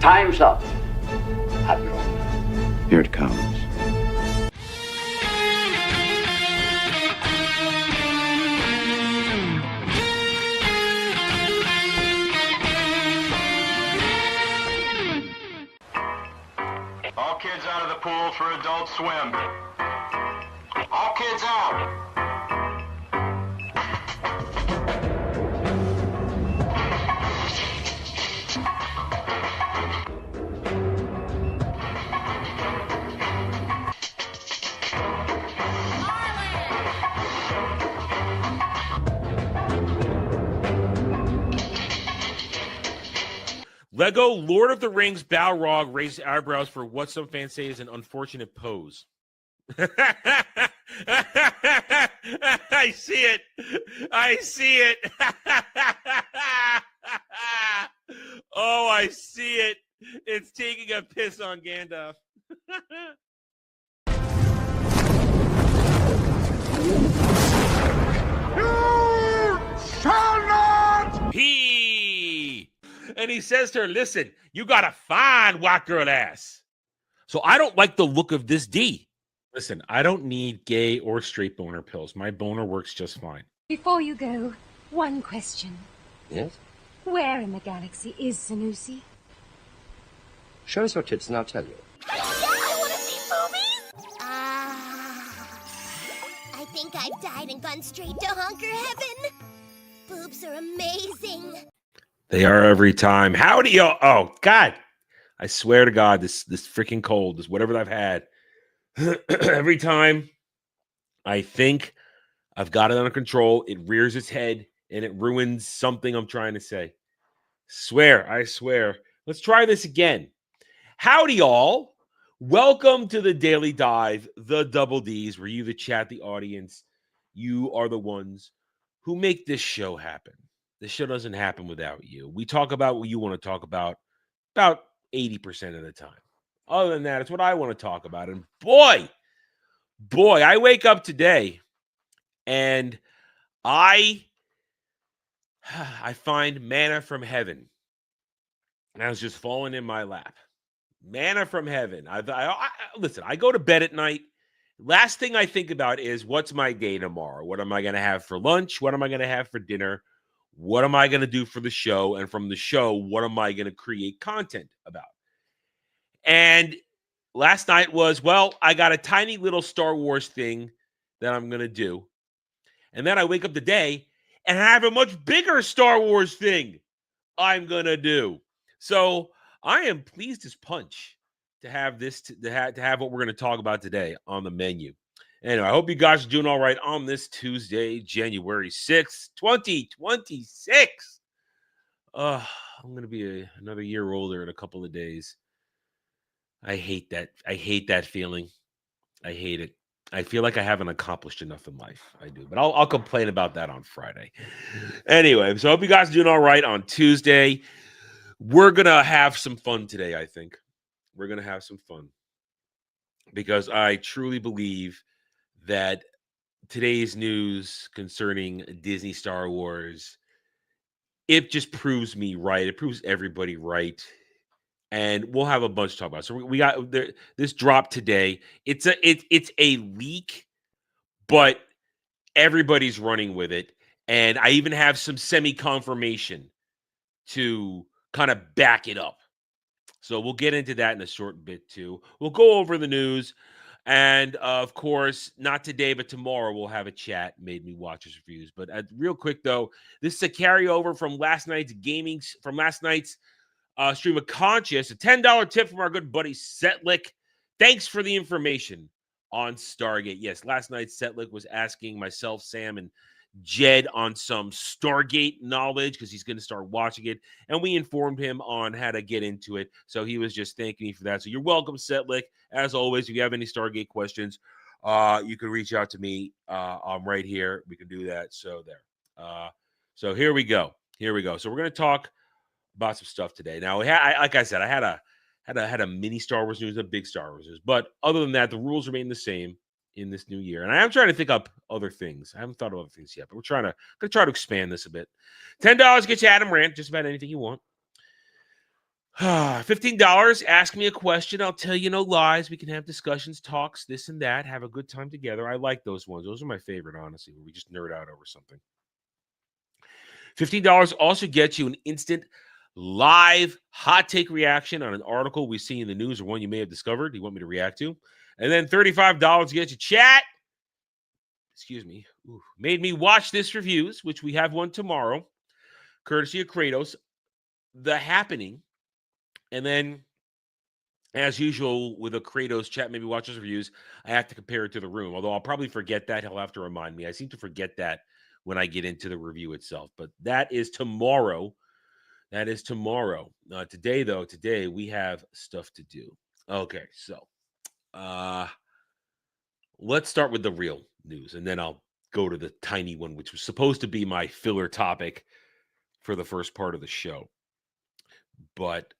Time's up, Admiral. Here it comes. All kids out of the pool for Adult Swim. All kids out. Lego Lord of the Rings Balrog raised eyebrows for what some fans say is an unfortunate pose. I see it. I see it. Oh, I see it. It's taking a piss on Gandalf. You shall not! Pee! And he says to her, listen, you got a fine white girl ass. So I don't like the look of this D. Listen, I don't need gay or straight boner pills. My boner works just fine. Before you go, one question. Yes? Where in the galaxy is Sanusi? Show us your tits and I'll tell you. Yeah, I want to see boobies! I think I've died and gone straight to honker heaven. Boobs are amazing. They are every time. Howdy, y'all. Oh, God. I swear to God, this freaking cold, this whatever I've had. Every time I think I've got it under control, it rears its head and it ruins something I'm trying to say. I swear. Let's try this again. Howdy, y'all. Welcome to the Daily Dive, the Double Ds, where you, the chat, the audience, you are the ones who make this show happen. This show doesn't happen without you. We talk about what you want to talk about 80% of the time. Other than that, it's what I want to talk about. And boy, I wake up today and I find manna from heaven. And I was just falling in my lap. Manna from heaven. Listen, I go to bed at night. Last thing I think about is what's my day tomorrow? What am I going to have for lunch? What am I going to have for dinner? What am I going to do for the show? And from the show, what am I going to create content about? And last night was, well, I got a tiny little Star Wars thing that I'm going to do. And then I wake up today and I have a much bigger Star Wars thing I'm going to do. So I am pleased as punch to have this, to have what we're going to talk about today on the menu. Anyway, I hope you guys are doing all right on this Tuesday, January 6th, 2026. I'm going to be another year older in a couple of days. I hate that. I hate that feeling. I hate it. I feel like I haven't accomplished enough in life. I do, but I'll complain about that on Friday. Anyway, so I hope you guys are doing all right on Tuesday. We're going to have some fun today, I think. We're going to have some fun because I truly believe that today's news concerning Disney Star Wars, it just proves me right. It proves everybody right. And we'll have a bunch to talk about. So we got this drop today. It's a leak, but everybody's running with it. And I even have some semi-confirmation to kind of back it up. So we'll get into that in a short bit too. We'll go over the news. And of course, not today, but tomorrow we'll have a chat, Made Me Watchers reviews. But real quick though, this is a carryover from last night's stream of Conscious, a $10 tip from our good buddy Setlick. Thanks for the information on Stargate. Yes, last night Setlick was asking myself, Sam, and Jed on some Stargate knowledge because he's going to start watching it, and we informed him on how to get into it. So he was just thanking me for that. So you're welcome, Setlick. As always, if you have any Stargate questions, you can reach out to me. I'm right here. We can do that. So there. So here we go. So we're going to talk about some stuff today. Now, like I said, I had a mini Star Wars news, a big Star Wars news, but other than that, the rules remain the same in this new year. And I am trying to think up other things. I haven't thought of other things yet, but we're going to try to expand this a bit. $10 gets you Adam Rant, just about anything you want. $15. Ask me a question. I'll tell you no lies. We can have discussions, talks, this and that. Have a good time together. I like those ones. Those are my favorite, honestly, where we just nerd out over something. $15 also gets you an instant live hot take reaction on an article we see in the news or one you may have discovered you want me to react to. And then $35 gets you chat. Excuse me. Ooh, made me watch this reviews, which we have one tomorrow, courtesy of Kratos. The Happening. And then, as usual, with a Kratos chat, maybe watch his reviews, I have to compare it to The Room. Although I'll probably forget that. He'll have to remind me. I seem to forget that when I get into the review itself. But that is tomorrow. That is tomorrow. Today we have stuff to do. Okay, so let's start with the real news, and then I'll go to the tiny one, which was supposed to be my filler topic for the first part of the show. But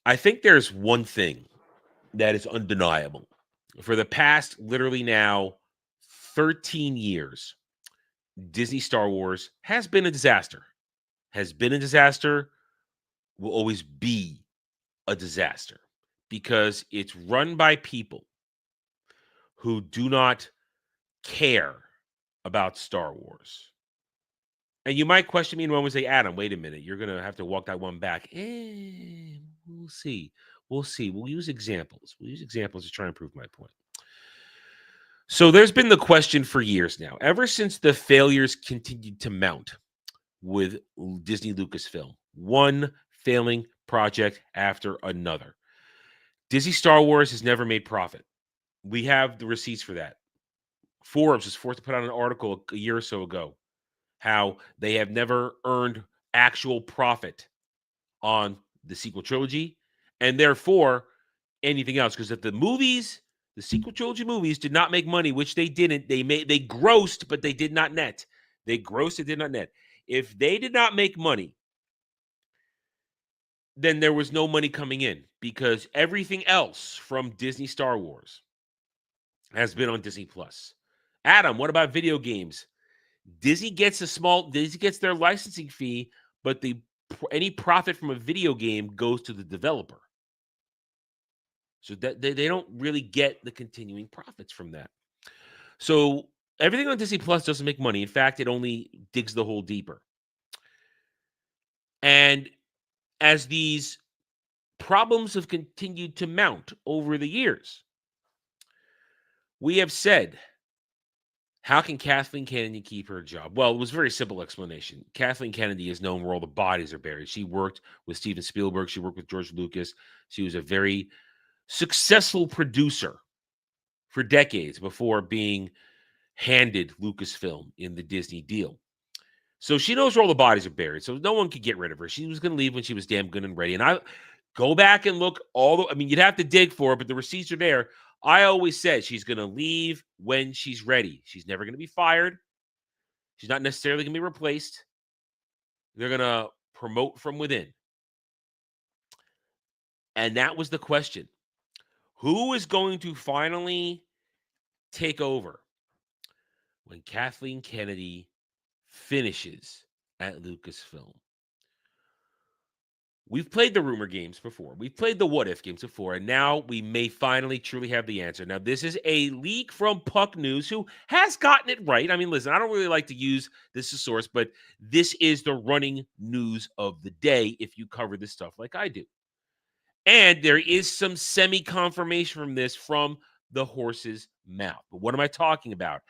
I think there's one thing that is undeniable. For the past, literally now, 13 years, Disney Star Wars has been a disaster. Has been a disaster, will always be a disaster because it's run by people who do not care about Star Wars. And you might question me in one and say, Adam, wait a minute. You're going to have to walk that one back. We'll see. We'll see. We'll use examples. We'll use examples to try and prove my point. So there's been the question for years now, ever since the failures continued to mount with Disney Lucasfilm, one failing project after another. Disney Star Wars has never made profit. We have the receipts for that. Forbes was forced to put out an article a year or so ago how they have never earned actual profit on the sequel trilogy, and therefore anything else. Because if the movies, the sequel trilogy movies, did not make money, which they didn't, they grossed, but they did not net. They grossed, it did not net. If they did not make money, then there was no money coming in because everything else from Disney Star Wars has been on Disney Plus. Adam, what about video games? Disney gets their licensing fee, but any profit from a video game goes to the developer. So that they don't really get the continuing profits from that. So everything on Disney Plus doesn't make money. In fact, it only digs the hole deeper. And as these problems have continued to mount over the years, we have said, how can Kathleen Kennedy keep her job? Well, it was a very simple explanation. Kathleen Kennedy is known where all the bodies are buried. She worked with Steven Spielberg. She worked with George Lucas. She was a very successful producer for decades before being handed Lucasfilm in the Disney deal. So she knows where all the bodies are buried. So no one could get rid of her. She was going to leave when she was damn good and ready. And I go back and look you'd have to dig for it, but the receipts are there. I always said she's going to leave when she's ready. She's never going to be fired. She's not necessarily going to be replaced. They're going to promote from within. And that was the question. Who is going to finally take over when Kathleen Kennedy finishes at Lucasfilm? We've played the rumor games before. We've played the what if games before, and now we may finally truly have the answer. Now, this is a leak from Puck News, who has gotten it right. I mean, listen, I don't really like to use this as a source, but this is the running news of the day if you cover this stuff like I do. And there is some semi-confirmation from this from the horse's mouth. But what am I talking about?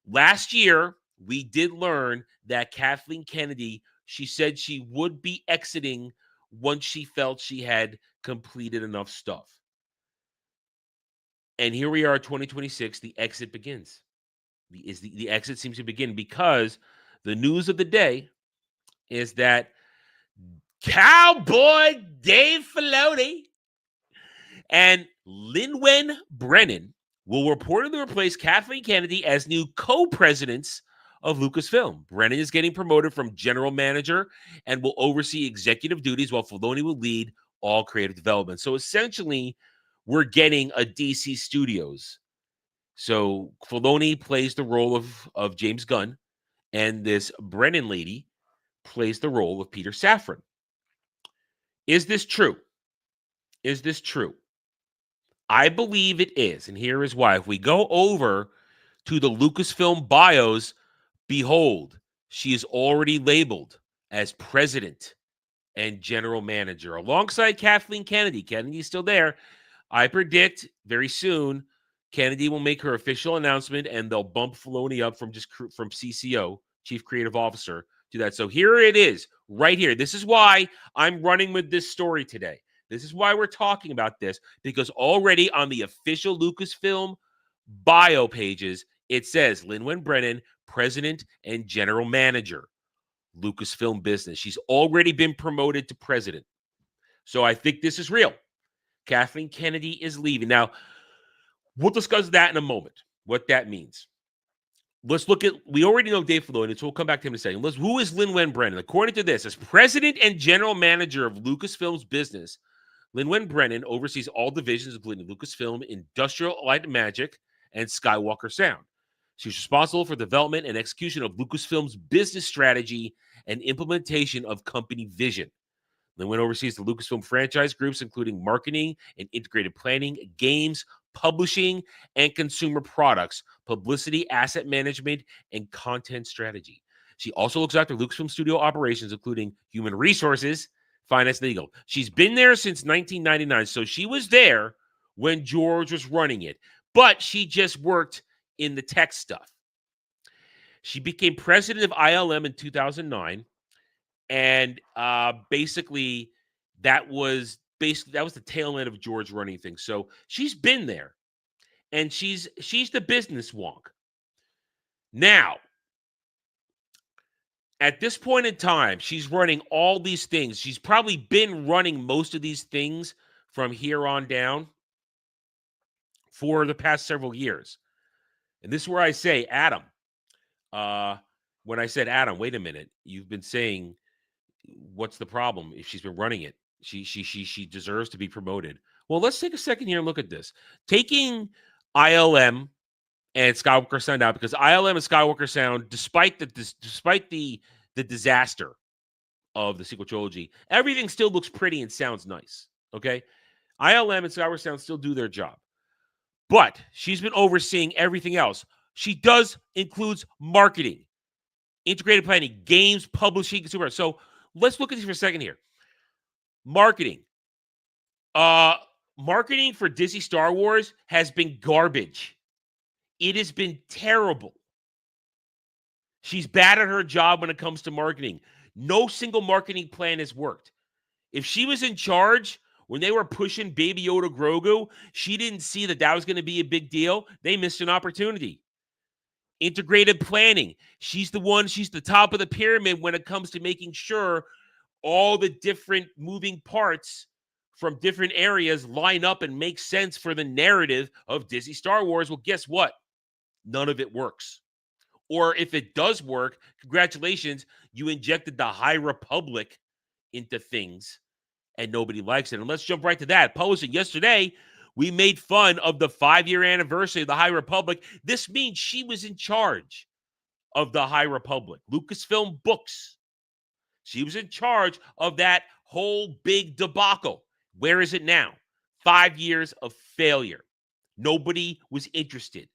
Last year, we did learn that Kathleen Kennedy, she said she would be exiting once she felt she had completed enough stuff. And here we are, 2026, the exit begins. The exit seems to begin because the news of the day is that Cowboy Dave Filoni and Lin-Wen Brennan will reportedly replace Kathleen Kennedy as new co-presidents of Lucasfilm. Brennan is getting promoted from general manager and will oversee executive duties, while Filoni will lead all creative development. So essentially, we're getting a DC Studios. So Filoni plays the role of James Gunn, and this Brennan lady plays the role of Peter Safran. Is this true? Is this true? I believe it is, and here is why. If we go over to the Lucasfilm bios, behold, she is already labeled as president and general manager alongside Kathleen Kennedy. Kennedy's still there. I predict very soon Kennedy will make her official announcement and they'll bump Filoni up from CCO, Chief Creative Officer, to that. So here it is, right here. This is why I'm running with this story today. This is why we're talking about this, because already on the official Lucasfilm bio pages, it says Lin-Wen Brennan, President and General Manager, Lucasfilm Business. She's already been promoted to president. So I think this is real. Kathleen Kennedy is leaving. Now, we'll discuss that in a moment, what that means. Let's look at, we already know Dave Filoni, so we'll come back to him in a second. Who is Lin-Wen Brennan? According to this, as president and general manager of Lucasfilm's business, Lin-Wen Brennan oversees all divisions, including Lucasfilm, Industrial Light and Magic, and Skywalker Sound. She's responsible for development and execution of Lucasfilm's business strategy and implementation of company vision. Lin-Wen oversees the Lucasfilm franchise groups, including marketing and integrated planning, games, publishing, and consumer products, publicity, asset management, and content strategy. She also looks after Lucasfilm studio operations, including human resources, finance, and legal. She's been there since 1999, so she was there when George was running it, but she just worked in the tech stuff. She became president of ILM in 2009, and basically that was the tail end of George running things. So she's been there, and she's the business wonk. Now, at this point in time, she's running all these things. She's probably been running most of these things from here on down for the past several years. And this is where I say, Adam, when I said, Adam, wait a minute, you've been saying, what's the problem if she's been running it? She deserves to be promoted. Well, let's take a second here and look at this. Taking ILM and Skywalker Sound out, because ILM and Skywalker Sound, despite the disaster of the sequel trilogy, everything still looks pretty and sounds nice. Okay, ILM and Skywalker Sound still do their job, but she's been overseeing everything else. She includes marketing, integrated planning, games, publishing, consumer. So let's look at this for a second here. Marketing. Marketing for Disney Star Wars has been garbage. It has been terrible. She's bad at her job when it comes to marketing. No single marketing plan has worked. If she was in charge when they were pushing Baby Yoda Grogu, she didn't see that was going to be a big deal. They missed an opportunity. Integrated planning. She's the top of the pyramid when it comes to making sure all the different moving parts from different areas line up and make sense for the narrative of Disney Star Wars. Well, guess what? None of it works. Or if it does work, congratulations, you injected the High Republic into things and nobody likes it. And let's jump right to that. Posting yesterday, we made fun of the 5-year anniversary of the High Republic. This means she was in charge of the High Republic. Lucasfilm Books. She was in charge of that whole big debacle. Where is it now? 5 years of failure. Nobody was interested.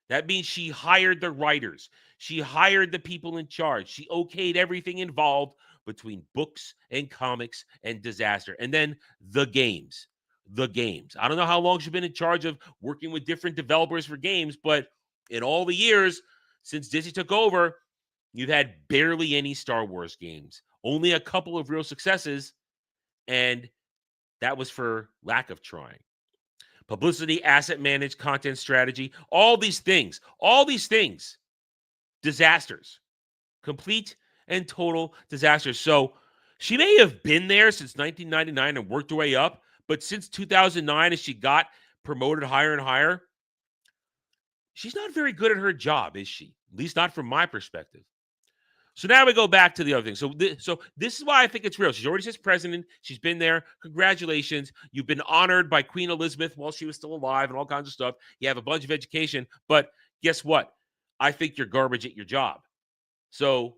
That means she hired the writers. She hired the people in charge. She okayed everything involved between books and comics and disaster. And then the games. The games. I don't know how long she's been in charge of working with different developers for games, but in all the years since Disney took over, you've had barely any Star Wars games. Only a couple of real successes, and that was for lack of trying. Publicity, asset managed, content strategy, all these things, disasters, complete and total disasters. So she may have been there since 1999 and worked her way up, but since 2009, as she got promoted higher and higher, she's not very good at her job, is she? At least not from my perspective. So now we go back to the other thing. So this is why I think it's real. She's already says president. She's been there. Congratulations. You've been honored by Queen Elizabeth while she was still alive and all kinds of stuff. You have a bunch of education. But guess what? I think you're garbage at your job. So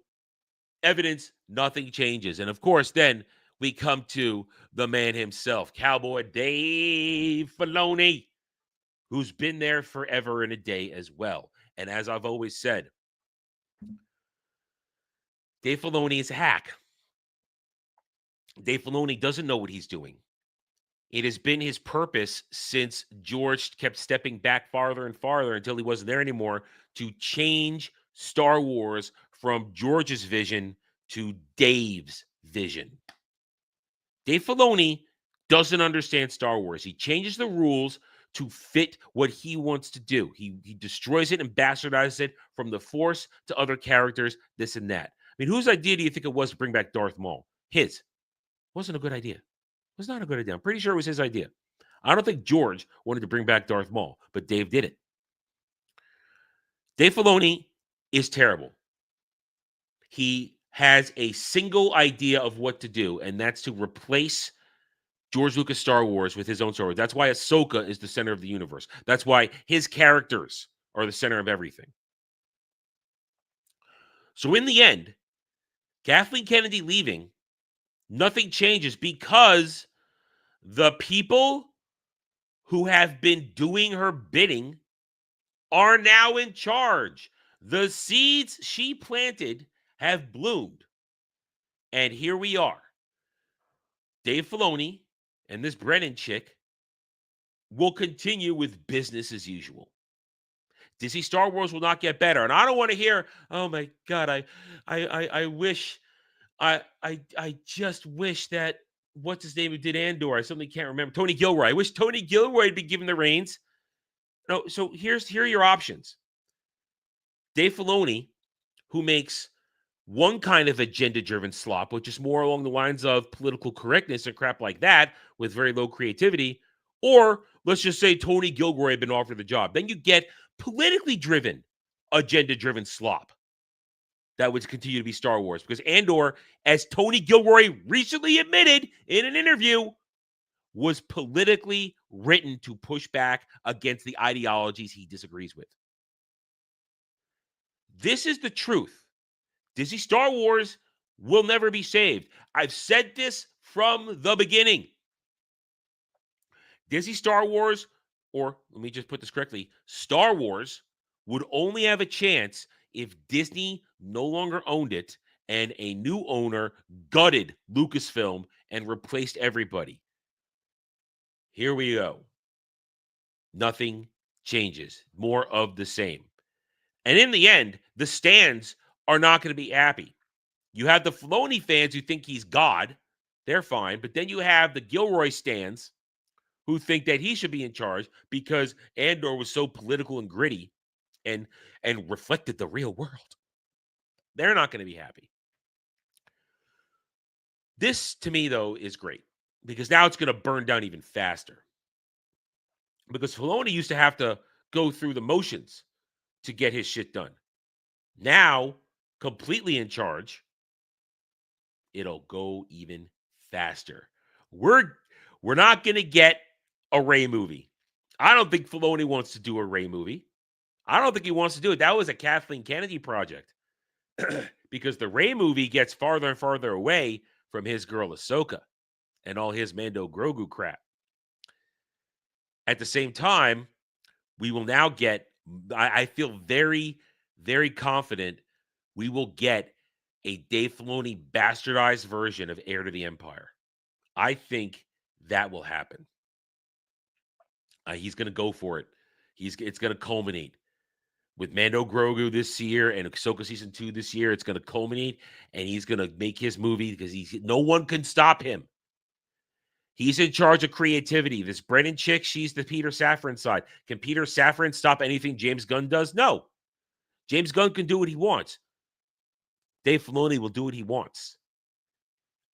evidence, nothing changes. And of course, then we come to the man himself, Cowboy Dave Filoni, who's been there forever and a day as well. And as I've always said, Dave Filoni is a hack. Dave Filoni doesn't know what he's doing. It has been his purpose since George kept stepping back farther and farther until he wasn't there anymore to change Star Wars from George's vision to Dave's vision. Dave Filoni doesn't understand Star Wars. He changes the rules to fit what he wants to do. He destroys it and bastardizes it from the Force to other characters, this and that. I mean, whose idea do you think it was to bring back Darth Maul? His. Wasn't a good idea. It was not a good idea. I'm pretty sure it was his idea. I don't think George wanted to bring back Darth Maul, but Dave did it. Dave Filoni is terrible. He has a single idea of what to do, and that's to replace George Lucas Star Wars with his own Star Wars. That's why Ahsoka is the center of the universe. That's why his characters are the center of everything. So in the end, Kathleen Kennedy leaving, nothing changes because the people who have been doing her bidding are now in charge. The seeds she planted have bloomed. And here we are. Dave Filoni and this Brennan chick will continue with business as usual. Disney Star Wars will not get better. And I don't want to hear, oh my God, I wish, I just wish that, what's his name who did Andor? I suddenly can't remember. Tony Gilroy. I wish Tony Gilroy had been given the reins. No, so here are your options. Dave Filoni, who makes one kind of agenda-driven slop, which is more along the lines of political correctness and crap like that with very low creativity, or let's just say Tony Gilroy had been offered the job. Then you get politically driven, agenda-driven slop that would continue to be Star Wars. Because Andor, as Tony Gilroy recently admitted in an interview, was politically written to push back against the ideologies he disagrees with. This is the truth. Disney Star Wars will never be saved. I've said this from the beginning. Disney Star Wars, or let me just put this correctly, Star Wars would only have a chance if Disney no longer owned it and a new owner gutted Lucasfilm and replaced everybody. Here we go. Nothing changes. More of the same. And in the end, the stands are not going to be happy. You have the Filoni fans who think he's God. They're fine. But then you have the Gilroy stands who think that he should be in charge because Andor was so political and gritty and reflected the real world. They're not going to be happy. This, to me, though, is great because now it's going to burn down even faster. Because Filoni used to have to go through the motions to get his shit done. Now, completely in charge, it'll go even faster. We're not going to get a Rey movie. I don't think Filoni wants to do a Rey movie. I don't think he wants to do it. That was a Kathleen Kennedy project. Because the Rey movie gets farther and farther away from his girl Ahsoka and all his Mando Grogu crap. At the same time, we will now get, I feel very, very confident we will get a Dave Filoni bastardized version of Heir to the Empire. I think that will happen. He's going to go for it. It's going to culminate with Mando Grogu this year and Ahsoka Season 2 this year. It's going to culminate, and he's going to make his movie because no one can stop him. He's in charge of creativity. This Brennan chick, she's the Peter Safran side. Can Peter Safran stop anything James Gunn does? No. James Gunn can do what he wants. Dave Filoni will do what he wants.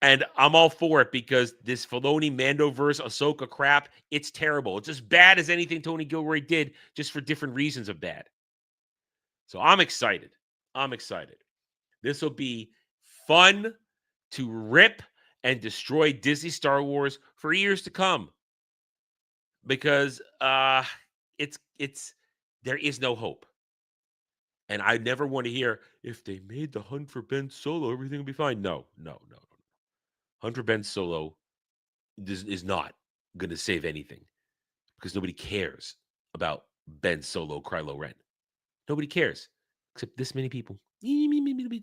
And I'm all for it because this Filoni Mandoverse Ahsoka crap, it's terrible. It's as bad as anything Tony Gilroy did, just for different reasons of bad. So I'm excited. I'm excited. This will be fun to rip and destroy Disney Star Wars for years to come. Because there is no hope. And I never want to hear, if they made The Hunt for Ben Solo, everything will be fine. No. Hunter Ben Solo is not going to save anything because nobody cares about Ben Solo, Kylo Ren. Nobody cares except this many people. See,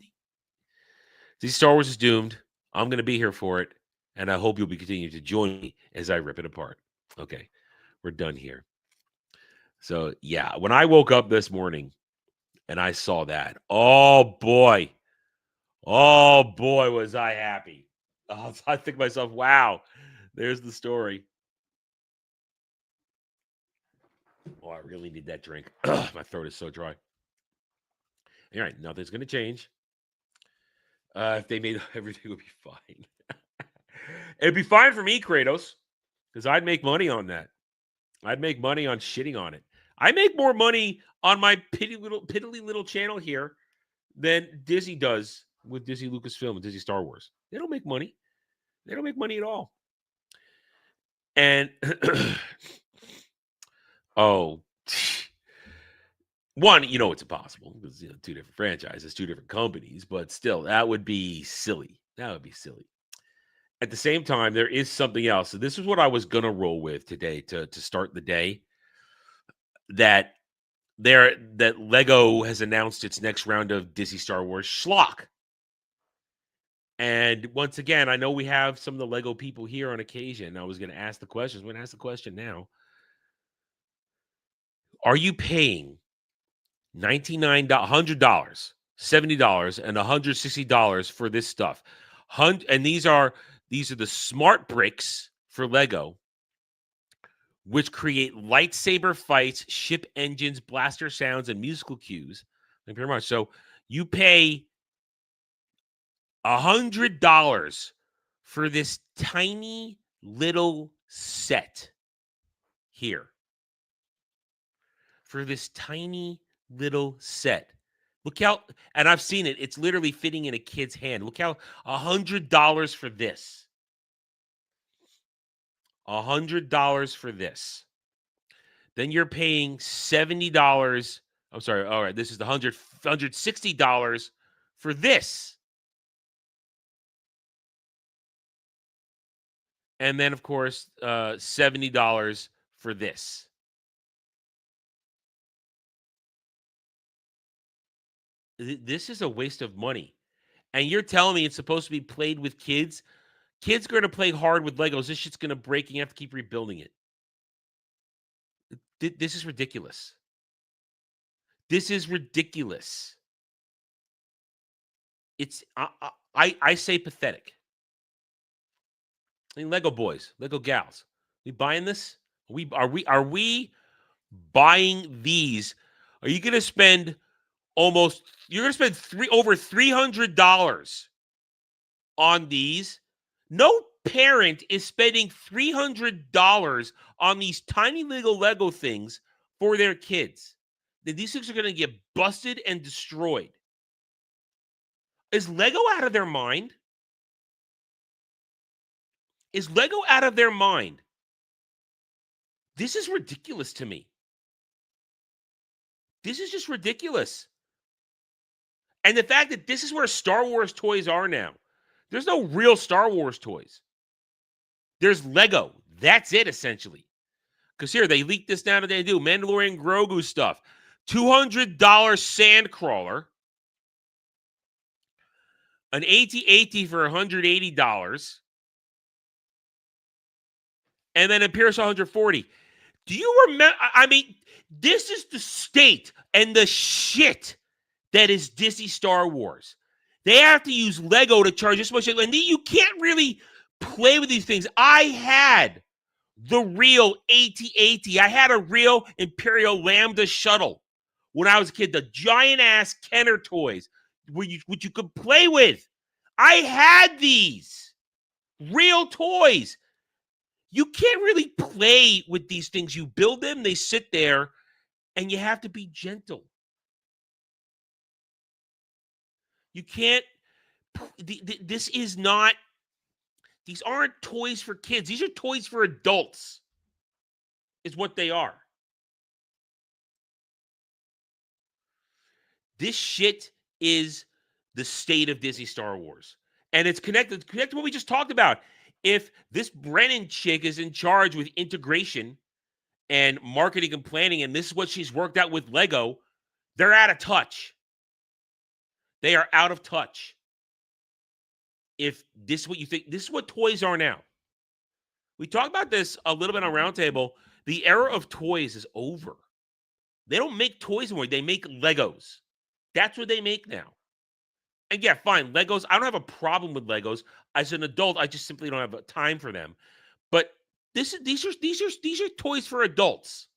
Star Wars is doomed. I'm going to be here for it, and I hope you'll be continuing to join me as I rip it apart. Okay, we're done here. So, yeah, when I woke up this morning and I saw that, oh, boy, was I happy. I think to myself, wow, there's the story. Oh, I really need that drink. My throat is so dry. All right, nothing's going to change. If they made everything would be fine. It'd be fine for me, Kratos, because I'd make money on that. I'd make money on shitting on it. I make more money on my piddly little channel here than Disney does with Disney Lucasfilm and Disney Star Wars. They don't make money. They don't make money at all. And one, it's impossible because two different franchises, two different companies, but still, that would be silly. At the same time, there is something else. So this is what I was gonna roll with today to start the day. That Lego has announced its next round of Disney Star Wars schlock. And once again, I know we have some of the Lego people here on occasion. I was going to ask the questions. I'm going to ask the question now. Are you paying $99, $100, $70, and $160 for this stuff? And these are the smart bricks for Lego, which create lightsaber fights, ship engines, blaster sounds, and musical cues. Thank you very much. So you pay $100 for this tiny little set here. For this tiny little set. Look how, and I've seen it. It's literally fitting in a kid's hand. Look how $100 for this. $100 for this. Then you're paying $70. I'm sorry. All right. This is the $160 for this. And then, of course, $70 for this. This is a waste of money. And you're telling me it's supposed to be played with kids? Kids are going to play hard with Legos. This shit's going to break and you have to keep rebuilding it. This is ridiculous. This is ridiculous. It's I say pathetic. I mean, Lego boys, Lego gals, we buying this? Are we buying these? Are you going to spend you're going to spend over $300 on these? No parent is spending $300 on these tiny little Lego things for their kids. These things are going to get busted and destroyed. Is Lego out of their mind? Is Lego out of their mind? This is ridiculous to me. This is just ridiculous. And the fact that this is where Star Wars toys are now. There's no real Star Wars toys. There's Lego. That's it, essentially. Because here, they leaked this down today. They do Mandalorian Grogu stuff. $200 Sandcrawler. An AT-AT for $180. And then Imperial $140. Do you remember? I mean, this is the state and the shit that is Disney Star Wars. They have to use Lego to charge this much. And you can't really play with these things. I had the real AT-AT. I had a real Imperial Lambda shuttle when I was a kid. The giant-ass Kenner toys, which you could play with. I had these real toys. You can't really play with these things. You build them, they sit there, and you have to be gentle. You can't, this is not, these aren't toys for kids. These are toys for adults, is what they are. This shit is the state of Disney Star Wars. And it's connected to what we just talked about. If this Brennan chick is in charge with integration and marketing and planning, and this is what she's worked out with Lego, they're out of touch. They are out of touch. If this is what you think, this is what toys are now. We talked about this a little bit on Roundtable. The era of toys is over. They don't make toys anymore. They make Legos. That's what they make now. And yeah, fine, Legos. I don't have a problem with Legos. As an adult, I just simply don't have time for them. But these are toys for adults.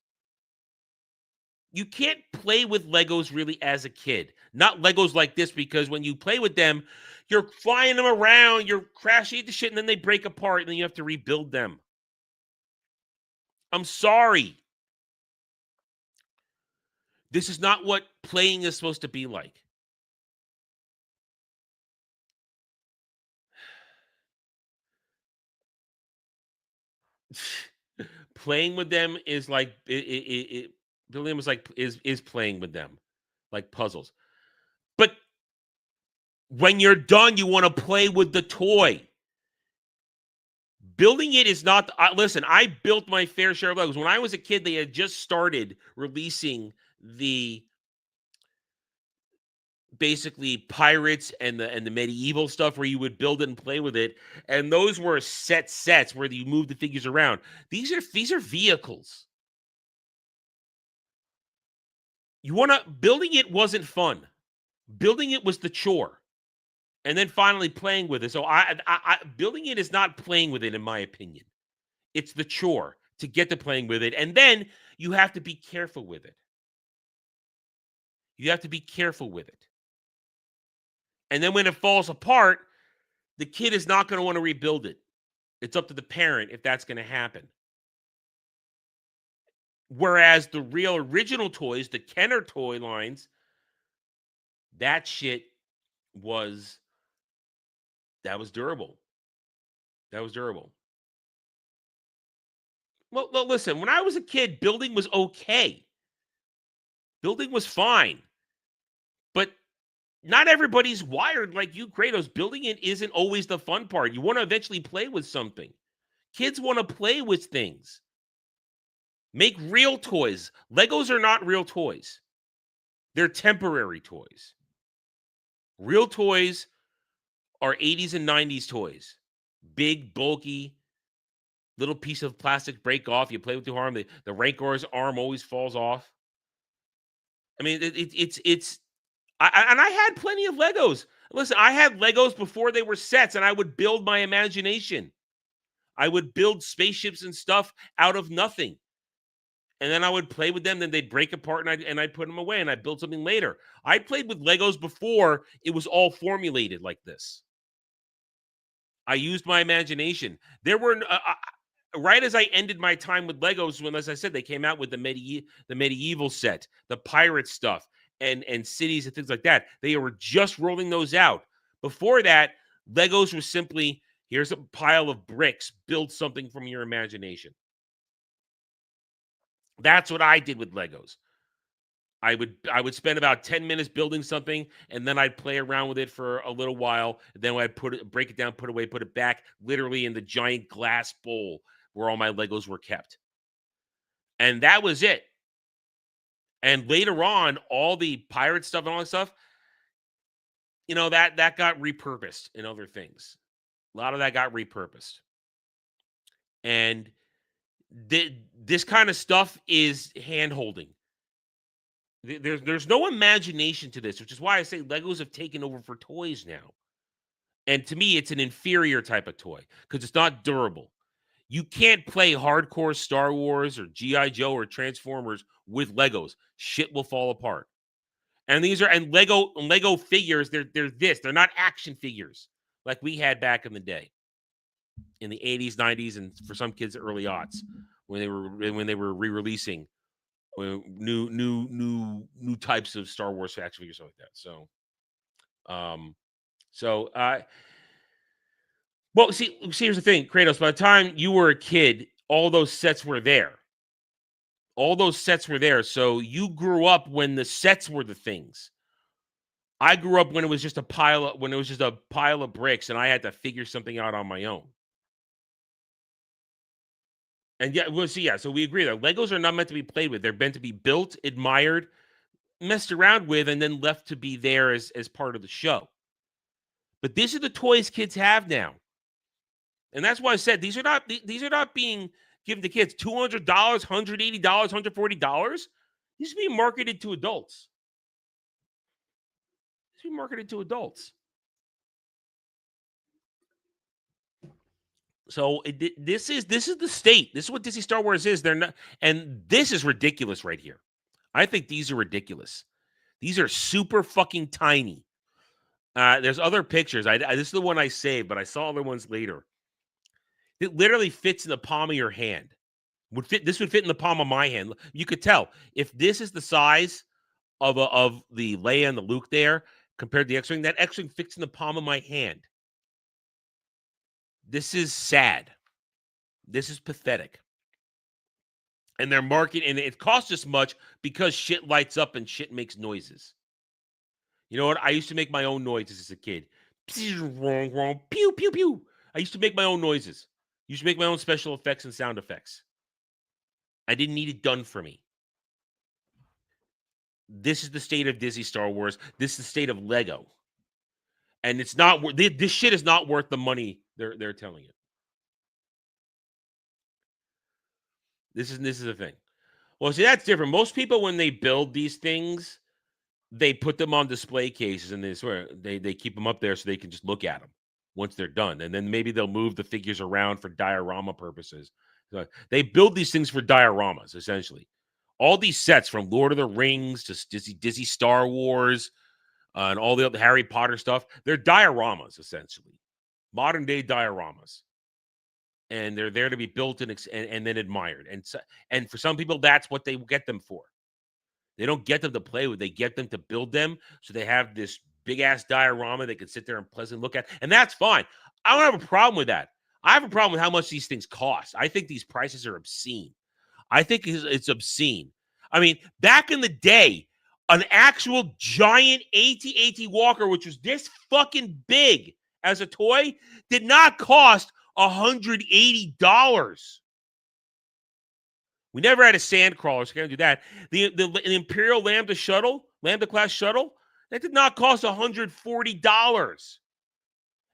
You can't play with Legos really as a kid. Not Legos like this, because when you play with them, you're flying them around, you're crashing into shit, and then they break apart, and then you have to rebuild them. I'm sorry. This is not what playing is supposed to be like. Playing with them is like building was like is playing with them like puzzles. But when you're done, you want to play with the toy. Building it is not. Listen, I built my fair share of Legos. When I was a kid, they had just started releasing the basically pirates and the medieval stuff where you would build it and play with it, and those were sets where you move the figures around. These are vehicles. Building it wasn't fun. Building it was the chore, and then finally playing with it. So I building it is not playing with it, in my opinion. It's the chore to get to playing with it, and then you have to be careful with it. You have to be careful with it. And then when it falls apart, the kid is not going to want to rebuild it. It's up to the parent if that's going to happen. Whereas the real original toys, the Kenner toy lines, that shit was durable. That was durable. Well, listen, when I was a kid, building was okay. Building was fine. But not everybody's wired like you, Kratos. Building it isn't always the fun part. You want to eventually play with something. Kids want to play with things. Make real toys. Legos are not real toys. They're temporary toys. Real toys are 80s and 90s toys. Big, bulky, little piece of plastic break off. You play with too hard. The Rancor's arm always falls off. I mean, I had plenty of Legos. Listen, I had Legos before they were sets, and I would build my imagination. I would build spaceships and stuff out of nothing. And then I would play with them, then they'd break apart, and I'd put them away, and I'd build something later. I played with Legos before it was all formulated like this. I used my imagination. There were... right as I ended my time with Legos, when, as I said, they came out with the medieval set, the pirate stuff, and cities and things like that. They were just rolling those out. Before that, Legos was simply, here's a pile of bricks, build something from your imagination. That's what I did with Legos. I would spend about 10 minutes building something, and then I'd play around with it for a little while. And then I'd break it down, put it away, put it back, literally in the giant glass bowl where all my Legos were kept. And that was it. And later on, all the pirate stuff and all that stuff, that got repurposed in other things. A lot of that got repurposed. And this kind of stuff is hand-holding. There's no imagination to this, which is why I say Legos have taken over for toys now. And to me, it's an inferior type of toy because it's not durable. You can't play hardcore Star Wars or G.I. Joe or Transformers with Legos. Shit will fall apart. And Lego figures, they're not action figures like we had back in the day. In the 80s, 90s, and for some kids, the early aughts, when they were re-releasing new types of Star Wars action figures, like that. Well, see, here's the thing, Kratos. By the time you were a kid, all those sets were there. So you grew up when the sets were the things. I grew up when it was just a pile of bricks, and I had to figure something out on my own. And yeah, so we agree that Legos are not meant to be played with. They're meant to be built, admired, messed around with, and then left to be there as part of the show. But these are the toys kids have now. And that's why I said these are not being given to kids. $200, $180, $140. These are being marketed to adults. These are being marketed to adults. So this is the state. This is what Disney Star Wars is. They're not, and this is ridiculous right here. I think these are ridiculous. These are super fucking tiny. There's other pictures. This is the one I saved, but I saw other ones later. It literally fits in the palm of your hand. This would fit in the palm of my hand. You could tell if this is the size of the Leia and the Luke there compared to the X-Wing. That X-Wing fits in the palm of my hand. This is sad. This is pathetic. And they're marketing, and it costs this much because shit lights up and shit makes noises. You know what? I used to make my own noises as a kid. Pew, pew, pew. I used to make my own noises. I used to make my own special effects and sound effects. I didn't need it done for me. This is the state of Disney Star Wars. This is the state of Lego. And it's not this shit is not worth the money they're telling you. This is the thing. Well, see, that's different. Most people, when they build these things, they put them on display cases and they keep them up there so they can just look at them once they're done. And then maybe they'll move the figures around for diorama purposes. So they build these things for dioramas, essentially. All these sets, from Lord of the Rings to Disney Star Wars, and all the other Harry Potter stuff, they're dioramas, essentially. Modern day dioramas. And they're there to be built and then admired. And for some people, that's what they get them for. They don't get them to play with. They get them to build them so they have this big-ass diorama they can sit there and pleasantly look at. And that's fine. I don't have a problem with that. I have a problem with how much these things cost. I think these prices are obscene. I think it's obscene. I mean, back in the day, an actual giant AT-AT Walker, which was this fucking big as a toy, did not cost $180. We never had a sand crawler, so can't do that. The Imperial Lambda class shuttle, that did not cost $140.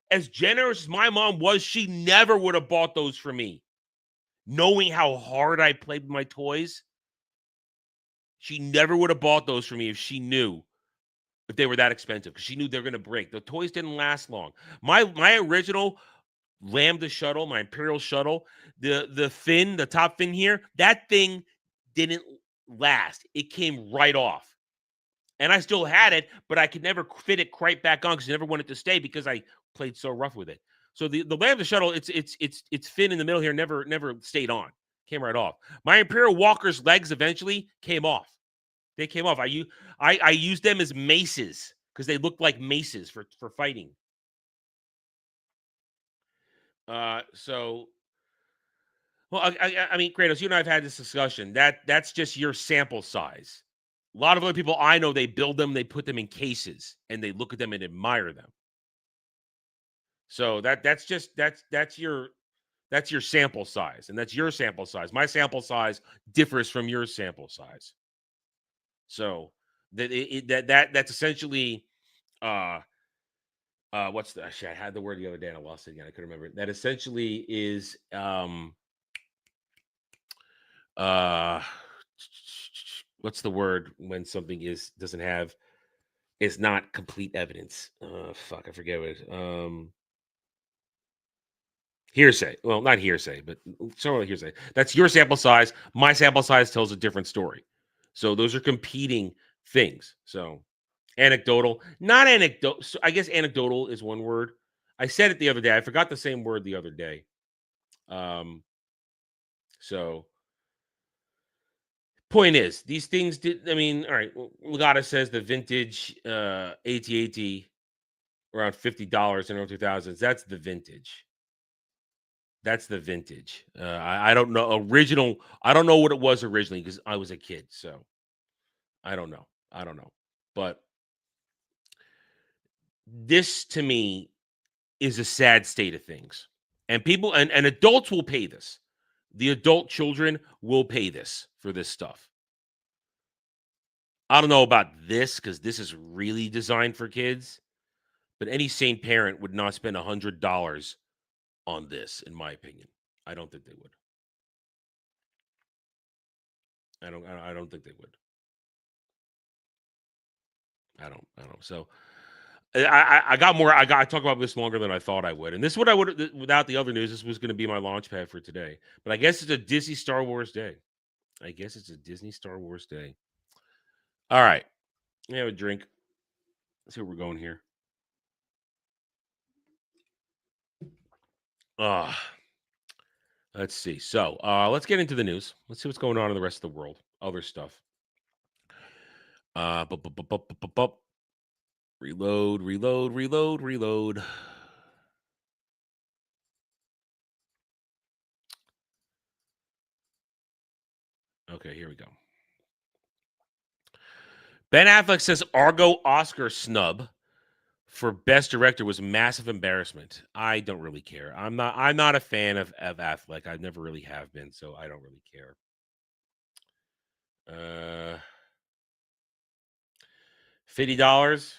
As generous as my mom was, she never would have bought those for me. Knowing how hard I played with my toys, she never would have bought those for me if she knew if they were that expensive, because she knew they were going to break. The toys didn't last long. My original Lambda shuttle, my Imperial shuttle, the top fin here, that thing didn't last. It came right off. And I still had it, but I could never fit it right back on because I never wanted to stay because I played so rough with it. So the Lambda shuttle, its fin in the middle here never stayed on. Came right off. My Imperial Walker's legs eventually came off. They came off. I used them as maces because they looked like maces for fighting. So, well, I mean, Kratos, you and I have had this discussion. That's just your sample size. A lot of other people I know, they build them, they put them in cases, and they look at them and admire them. So that's your sample size, and that's your sample size. My sample size differs from your sample size. So that's essentially what's the actually I had the word the other day and I lost it again. I couldn't remember it. That essentially is what's the word when something is not complete evidence? Fuck, I forget what it. Hearsay. Well, not hearsay, but sort of hearsay. That's your sample size. My sample size tells a different story. So those are competing things. So anecdotal, not anecdotal. So I guess anecdotal is one word. I said it the other day. I forgot the same word the other day. So point is, these things did. I mean, all right. Legata says the vintage AT-AT around $50 in the 2000s. That's the vintage. That's the vintage. I don't know original. I don't know what it was originally because I was a kid. So I don't know. But this to me is a sad state of things. And people and adults will pay this. The adult children will pay this for this stuff. I don't know about this because this is really designed for kids, but any sane parent would not spend $100 on this, in my opinion. I don't think they would. I don't think they would. I don't. So I got more. I talk about this longer than I thought I would. And this is what I would, without the other news, this was going to be my launch pad for today. But I guess it's a Disney Star Wars day. I guess it's a Disney Star Wars day. All right. Let me have a drink. Let's see where we're going here. Let's see. So let's get into the news. Let's see what's going on in the rest of the world. Other stuff. Reload. Okay, here we go. Ben Affleck says Argo Oscar snub for Best Director was a massive embarrassment. I don't really care. I'm not a fan of Affleck. I never really have been, so I don't really care. $50.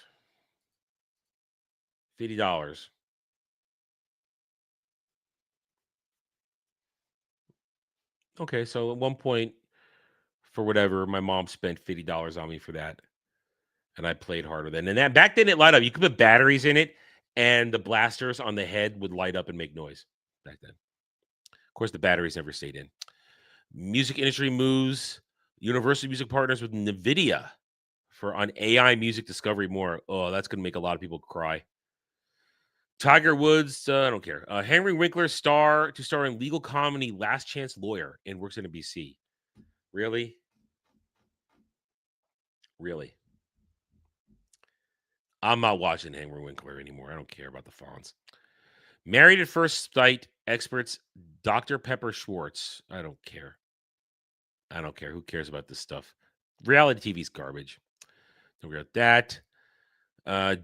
$50. Okay, so at one point, for whatever, my mom spent $50 on me for that, and I played harder then. And that back then it light up. You could put batteries in it, and the blasters on the head would light up and make noise back then. Of course, the batteries never stayed in. Music industry moves. Universal Music partners with NVIDIA on AI music discovery more. Oh, that's going to make a lot of people cry. Tiger Woods, I don't care. Henry Winkler to star in legal comedy Last Chance Lawyer and works in NBC. Really? Really? I'm not watching Henry Winkler anymore. I don't care about the Fonz. Married at First Sight experts, Dr. Pepper Schwartz. I don't care. Who cares about this stuff? Reality TV's garbage. Don't care about that.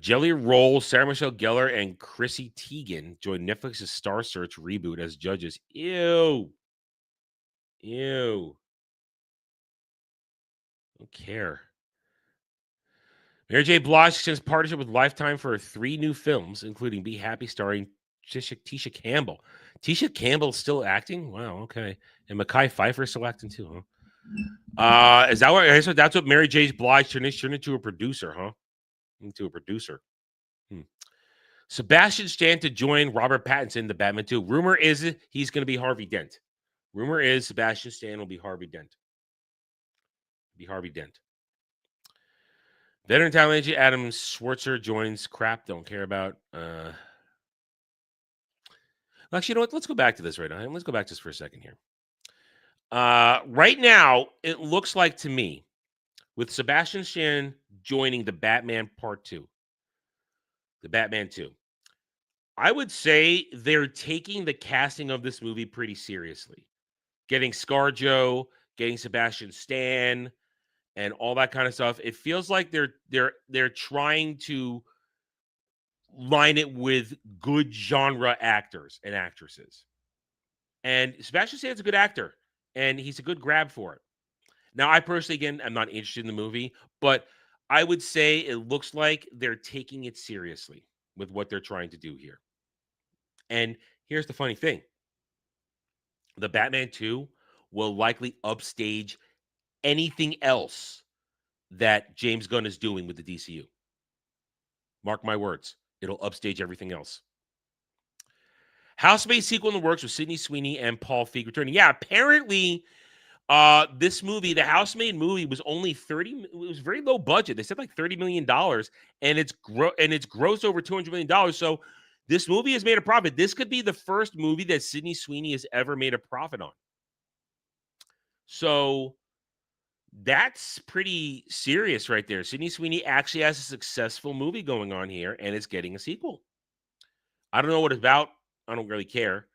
Jelly Roll, Sarah Michelle Gellar, and Chrissy Teigen join Netflix's Star Search reboot as judges. Ew. Don't care. Mary J. Blige extends partnership with Lifetime for 3 new films, including Be Happy, starring Tisha Campbell. Tisha Campbell still acting? Wow, okay. And Mekhi Phifer still acting too, huh? Is that what? That's what Mary J. Blige turned into a producer, huh? Into a producer. Sebastian Stan to join Robert Pattinson in the Batman 2. Rumor is he's going to be Harvey Dent. Rumor is Sebastian Stan will be Harvey Dent. Veteran talent agent Adam Schwartzer joins crap. Don't care about. Actually, you know what? Let's go back to this right now. Let's go back to this for a second here. Right now, it looks like to me, with Sebastian Stan joining the Batman Part 2, the Batman 2, I would say they're taking the casting of this movie pretty seriously. Getting ScarJo, getting Sebastian Stan, and all that kind of stuff. It feels like they're trying to line it with good genre actors and actresses. And Sebastian Stan's a good actor, and he's a good grab for it. Now, I personally, again, am not interested in the movie, but I would say it looks like they're taking it seriously with what they're trying to do here. And here's the funny thing. The Batman 2 will likely upstage anything else that James Gunn is doing with the DCU. Mark my words. It'll upstage everything else. Housemaid sequel in the works with Sydney Sweeney and Paul Feig returning. Yeah, apparently this movie, the Housemaid movie, was only it was very low budget. They said like $30 million, and it's grossed over $200 million. So this movie has made a profit. This could be the first movie that Sydney Sweeney has ever made a profit on. So that's pretty serious right there. Sydney Sweeney actually has a successful movie going on here, and it's getting a sequel. I don't know what it's about. I don't really care.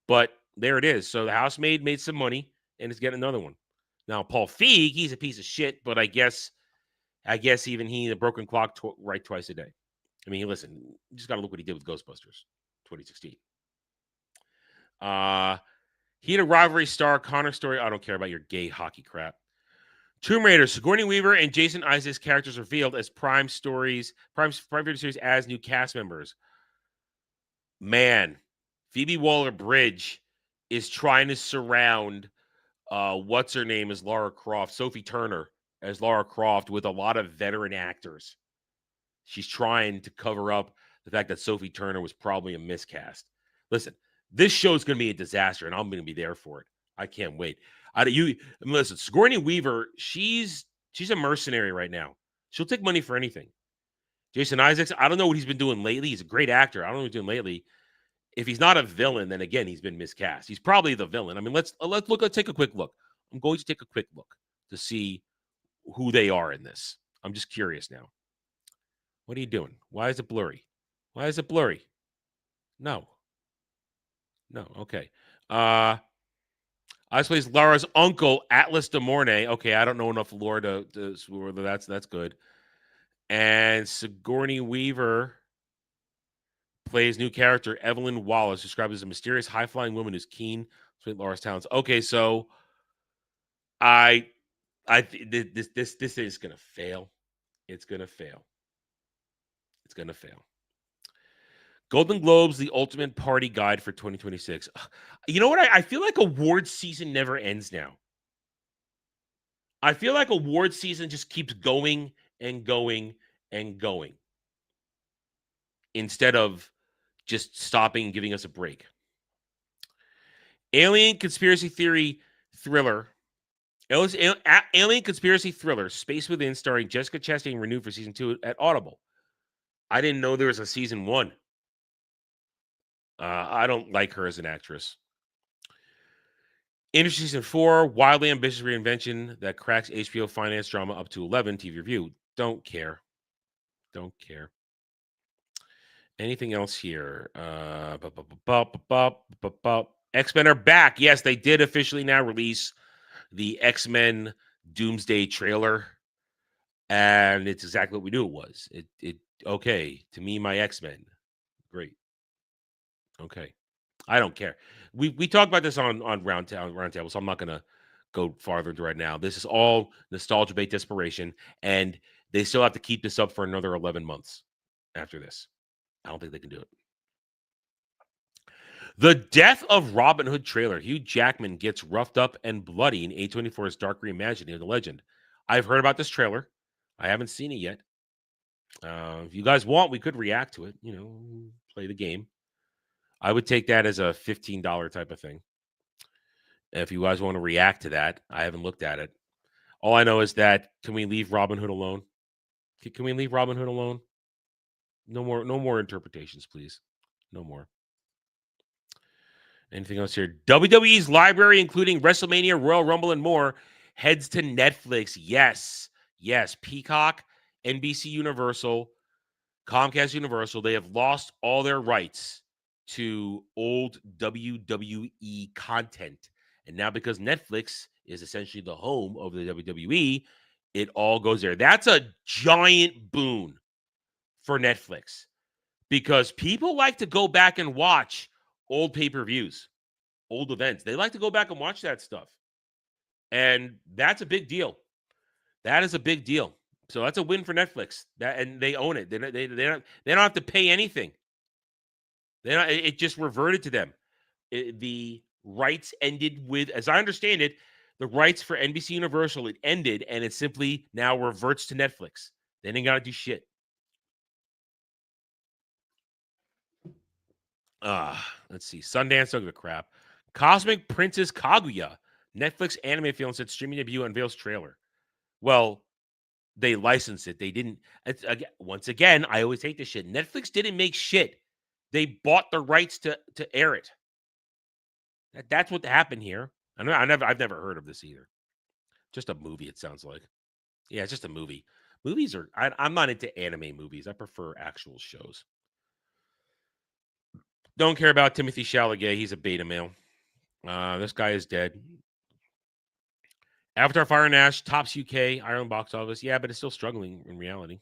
But there it is. So the Housemaid made some money, and it's getting another one. Now, Paul Feig, he's a piece of shit, but I guess even he, the broken clock, right twice a day. I mean, listen, you just got to look what he did with Ghostbusters 2016. He had a rivalry star, Connor Story. I don't care about your gay hockey crap. Tomb Raider, Sigourney Weaver and Jason Isaacs characters revealed as Prime Video Series as new cast members. Man, Phoebe Waller-Bridge is trying to surround what's her name as Lara Croft, Sophie Turner as Lara Croft, with a lot of veteran actors. She's trying to cover up the fact that Sophie Turner was probably a miscast. Listen, this show's going to be a disaster, and I'm going to be there for it. I can't wait. Listen, Sigourney Weaver, she's a mercenary right now. She'll take money for anything. Jason Isaacs, I don't know what he's been doing lately. He's a great actor. I don't know what he's doing lately. If he's not a villain, then again, he's been miscast. He's probably the villain. I mean, let's take a quick look. I'm going to take a quick look to see who they are in this. I'm just curious now. What are you doing? Why is it blurry? Why is it blurry? No. Okay. I plays Lara's uncle, Atlas de Mornay. Okay, I don't know enough lore to whether that's good. And Sigourney Weaver plays new character Evelyn Wallace, described as a mysterious, high-flying woman who's keen to Laura's talents. Okay, so this is gonna fail. It's gonna fail. It's gonna fail. Golden Globes, the ultimate party guide for 2026. You know what? I feel like awards season never ends now. I feel like awards season just keeps going and going and going instead of just stopping and giving us a break. Alien conspiracy thriller, Space Within, starring Jessica Chastain, renewed for season 2 at Audible. I didn't know there was a season 1. I don't like her as an actress. Industry season 4, wildly ambitious reinvention that cracks HBO finance drama up to 11. TV review. Don't care. Anything else here? X-Men are back. Yes, they did officially now release the X-Men Doomsday trailer, and it's exactly what we knew it was. Okay, to me, my X-Men, great. Okay, I don't care. We talked about this on Roundtable, so I'm not gonna go farther into right now. This is all nostalgia bait desperation, and they still have to keep this up for another 11 months after this. I don't think they can do it. The Death of Robin Hood trailer. Hugh Jackman gets roughed up and bloody in A24's dark reimagining of the legend. I've heard about this trailer. I haven't seen it yet. If you guys want, we could react to it. Play the game. I would take that as a $15 type of thing. If you guys want to react to that, I haven't looked at it. All I know is that, can we leave Robin Hood alone? Can we leave Robin Hood alone? No more interpretations, please. No more. Anything else here? WWE's library, including WrestleMania, Royal Rumble, and more, heads to Netflix. Yes. Peacock, NBC Universal, Comcast Universal, they have lost all their rights to old WWE content. And now, because Netflix is essentially the home of the WWE, it all goes there. That's a giant boon for Netflix, because people like to go back and watch old pay-per-views, old events. They like to go back and watch that stuff. And that's a big deal. That is a big deal. So that's a win for Netflix. And they own it. They don't have to pay anything. It just reverted to them. The rights ended with, as I understand it, the rights for NBC Universal, it ended, and it simply now reverts to Netflix. They didn't got to do shit. Let's see. Sundance, don't give a crap. Cosmic Princess Kaguya, Netflix anime film set streaming debut, unveils trailer. Well, they licensed it. They didn't. Once again, I always hate this shit. Netflix didn't make shit. They bought the rights to air it. That's what happened here. I've never heard of this either. Just a movie, it sounds like. Yeah, it's just a movie. Movies are. I'm not into anime movies. I prefer actual shows. Don't care about Timothy Chalamet. He's a beta male. This guy is dead. Avatar Fire and Ash tops UK, Ireland box office. Yeah, but it's still struggling in reality.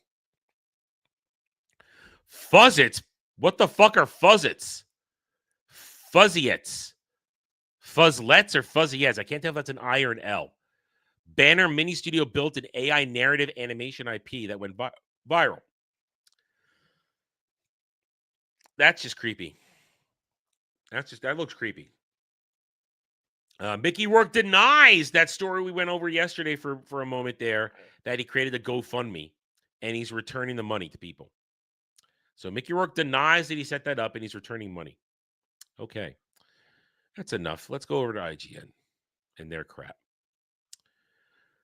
Fuzzits? What the fuck are fuzzits? Fuzziettes. Fuzzlets or fuzziettes? I can't tell if that's an I or an L. Banner Mini Studio built an AI narrative animation IP that went viral. That's just creepy. That looks creepy. Mickey Rourke denies that story we went over yesterday for a moment there, that he created a GoFundMe and he's returning the money to people. So Mickey Rourke denies that he set that up and he's returning money. Okay. That's enough. Let's go over to IGN and their crap.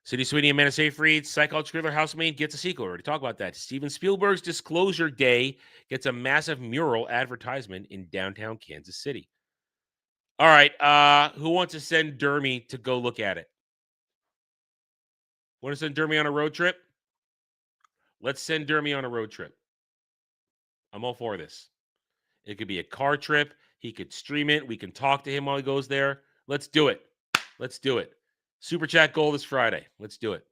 City Sweeney and Amanda Seyfried's Psychology Thriller Housemaid gets a sequel. We already talked about that. Steven Spielberg's Disclosure Day gets a massive mural advertisement in downtown Kansas City. All right. Who wants to send Dermy to go look at it? Want to send Dermy on a road trip? Let's send Dermy on a road trip. I'm all for this. It could be a car trip. He could stream it. We can talk to him while he goes there. Let's do it. Let's do it. Super Chat goal this Friday. Let's do it.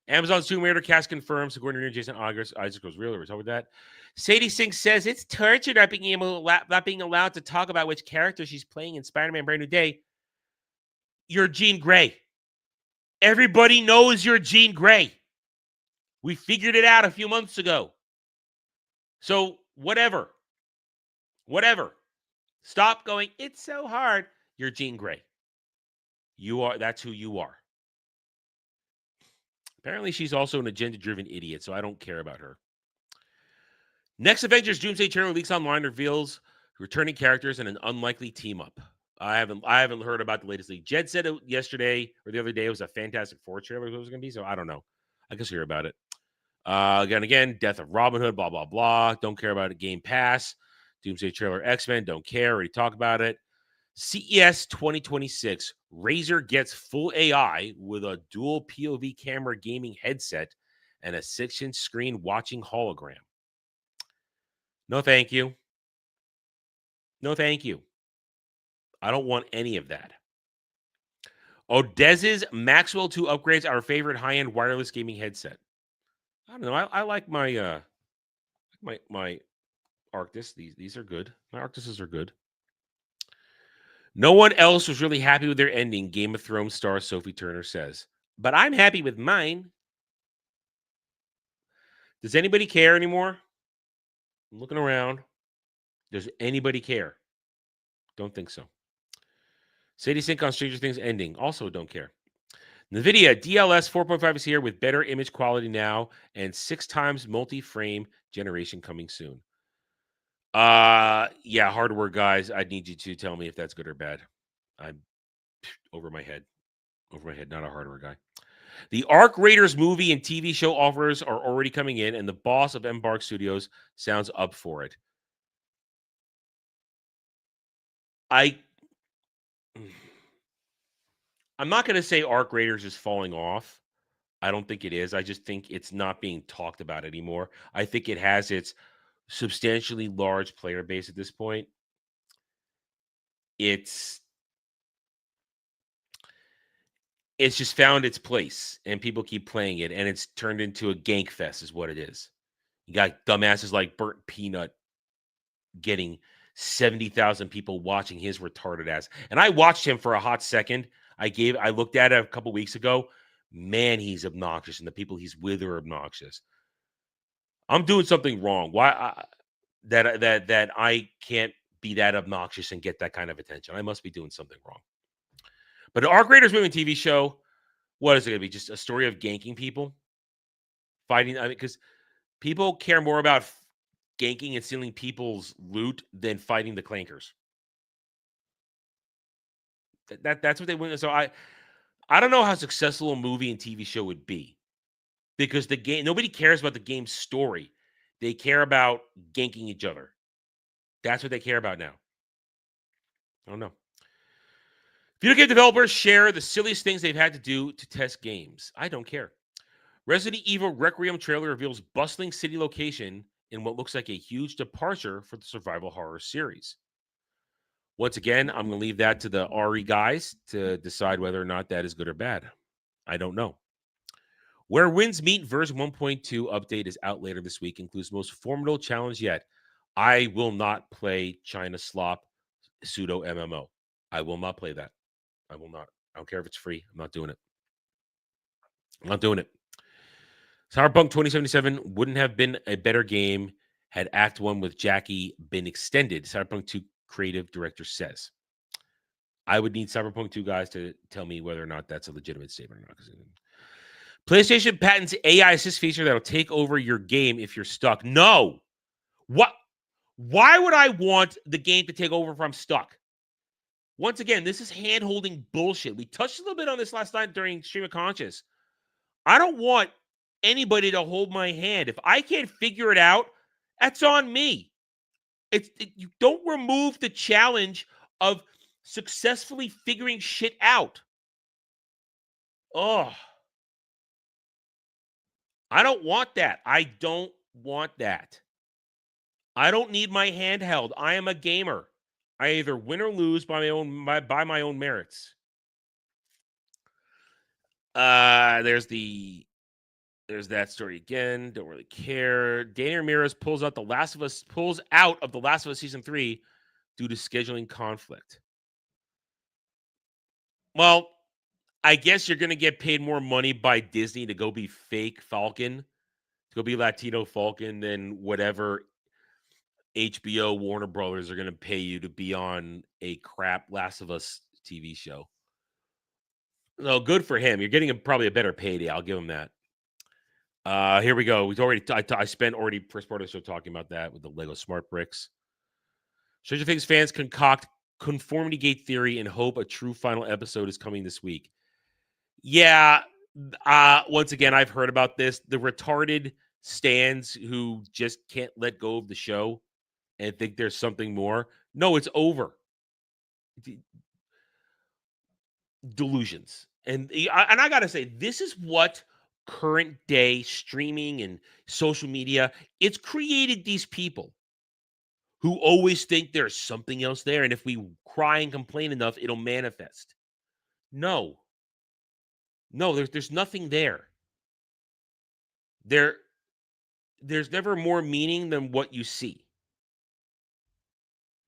Amazon's Tomb Raider cast confirmed. Sigourney Weaver, Jason Isaac goes real. We're talking about that. Sadie Sink says it's torture not being allowed to talk about which character she's playing in Spider-Man Brand New Day. You're Jean Grey. Everybody knows you're Jean Grey. We figured it out a few months ago. So whatever. Stop going, it's so hard. You're Jean Grey. That's who you are. Apparently, she's also an agenda-driven idiot, so I don't care about her. Next Avengers Doomsday trailer leaks online reveals returning characters and an unlikely team-up. I haven't heard about the latest leak. Jed said it yesterday or the other day it was a Fantastic Four trailer. It was going to be, so I don't know. I guess hear about it. Again, Death of Robin Hood, blah, blah, blah. Don't care about it. Game Pass. Doomsday trailer X-Men. Don't care. Already talked about it. CES 2026, Razer gets full AI with a dual POV camera gaming headset and a 6-inch screen watching hologram. No, thank you. No, thank you. I don't want any of that. Odez's Maxwell 2 upgrades our favorite high-end wireless gaming headset. I don't know. I like my my Arctis. These are good. My Arctises are good. No one else was really happy with their ending, Game of Thrones star Sophie Turner says. But I'm happy with mine. Does anybody care anymore? I'm looking around. Does anybody care? Don't think so. Sadie Sink on Stranger Things ending. Also don't care. NVIDIA DLS 4.5 is here with better image quality now and 6 times multi-frame generation coming soon. Yeah, hardware guys, I need you to tell me if that's good or bad. I'm over my head, not a hardware guy. The Arc Raiders movie and TV show offers are already coming in, and the boss of Embark Studios sounds up for it. I'm not going to say Arc Raiders is falling off. I don't think it is. I just think it's not being talked about anymore. I think it has its substantially large player base at this point. It's just found its place and people keep playing it, and it's turned into a gank fest is what it is. You got dumbasses like Burnt Peanut getting 70,000 people watching his retarded ass. And I watched him for a hot second. I looked at it a couple weeks ago. Man, he's obnoxious, and the people he's with are obnoxious. I'm doing something wrong. Why that I can't be that obnoxious and get that kind of attention? I must be doing something wrong. But the Arc Raiders movie and TV show, what is it going to be? Just a story of ganking people? Fighting? I mean, because people care more about ganking and stealing people's loot than fighting the clankers. That's what they win. So I don't know how successful a movie and TV show would be. Because the game, nobody cares about the game's story. They care about ganking each other. That's what they care about now. I don't know. Video game developers share the silliest things they've had to do to test games. I don't care. Resident Evil Requiem trailer reveals bustling city location in what looks like a huge departure for the survival horror series. Once again, I'm going to leave that to the RE guys to decide whether or not that is good or bad. I don't know. Where Winds Meet version 1.2 update is out later this week. Includes most formidable challenge yet. I will not play China Slop pseudo MMO. I will not play that. I will not. I don't care if it's free. I'm not doing it. I'm not doing it. Cyberpunk 2077 wouldn't have been a better game had Act 1 with Jackie been extended, Cyberpunk 2 creative director says. I would need Cyberpunk 2 guys to tell me whether or not that's a legitimate statement or not. PlayStation patents AI assist feature that'll take over your game if you're stuck. No. What? Why would I want the game to take over if I'm stuck? Once again, this is hand-holding bullshit. We touched a little bit on this last night during Stream of Conscious. I don't want anybody to hold my hand. If I can't figure it out, that's on me. You don't remove the challenge of successfully figuring shit out. Oh. I don't want that. I don't want that. I don't need my hand held. I am a gamer. I either win or lose by my own merits. There's that story again. Don't really care. Danny Ramirez pulls out of The Last of Us season 3 due to scheduling conflict. Well, I guess you're going to get paid more money by Disney to go be fake Falcon, to go be Latino Falcon than whatever HBO Warner Brothers are going to pay you to be on a crap Last of Us TV show. No, good for him. You're getting probably a better payday. I'll give him that. Here we go. I spent already first part of the show talking about that with the Lego Smart Bricks. Stranger Things fans concoct conformity gate theory and hope a true final episode is coming this week. Yeah. Once again, I've heard about this. The retarded stans who just can't let go of the show and think there's something more. No, it's over. Delusions. And I got to say, this is what current day streaming and social media, it's created these people who always think there's something else there. And if we cry and complain enough, it'll manifest. No, there's nothing there. There's never more meaning than what you see.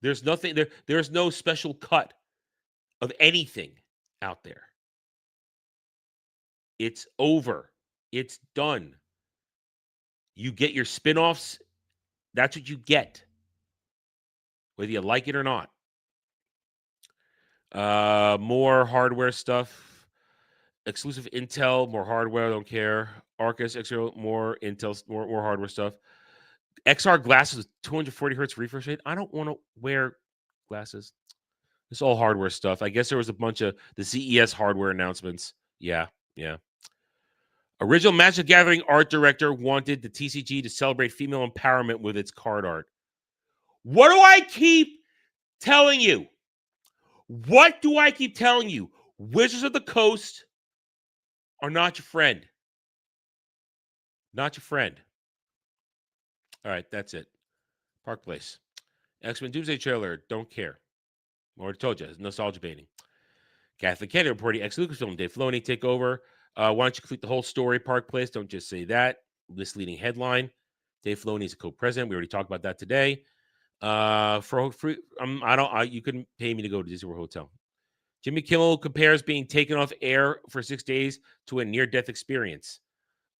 There's nothing there. There's no special cut of anything out there. It's over. It's done. You get your spin-offs. That's what you get, whether you like it or not. More hardware stuff. Exclusive Intel, more hardware. Don't care. Arcus, XR, more Intel, more hardware stuff. XR glasses with 240 hertz refresh rate. I don't want to wear glasses. It's all hardware stuff. I guess there was a bunch of the CES hardware announcements. Yeah. Original Magic the Gathering art director wanted the TCG to celebrate female empowerment with its card art. What do I keep telling you? What do I keep telling you? Wizards of the Coast are not your friend. Not your friend. All right, that's it. Park Place. X-Men Doomsday trailer. Don't care. Already told you. It's nostalgia baiting. Kathleen Kennedy reporting ex-Lucasfilm. Dave Filoni take over. Why don't you complete the whole story, Park Place? Don't just say that. Misleading headline. Dave Filoni is a co-president. We already talked about that today. For free, you couldn't pay me to go to Disney World Hotel. Jimmy Kimmel compares being taken off air for 6 days to a near-death experience.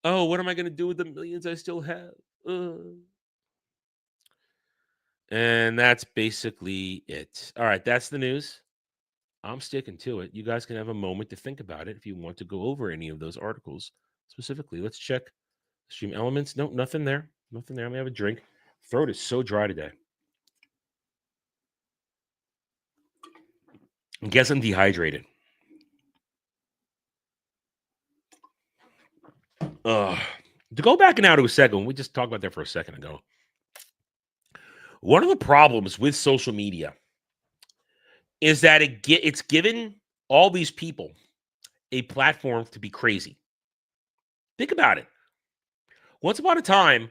Oh, what am I going to do with the millions I still have? And that's basically it. All right, that's the news. I'm sticking to it. You guys can have a moment to think about it if you want to go over any of those articles specifically. Let's check stream elements. No, nothing there. Nothing there. I'm going to have a drink. Throat is so dry today. I guess I'm dehydrated. To go back now to a second, we just talked about that for a second ago. One of the problems with social media is that it's given all these people a platform to be crazy. Think about it. Once upon a time,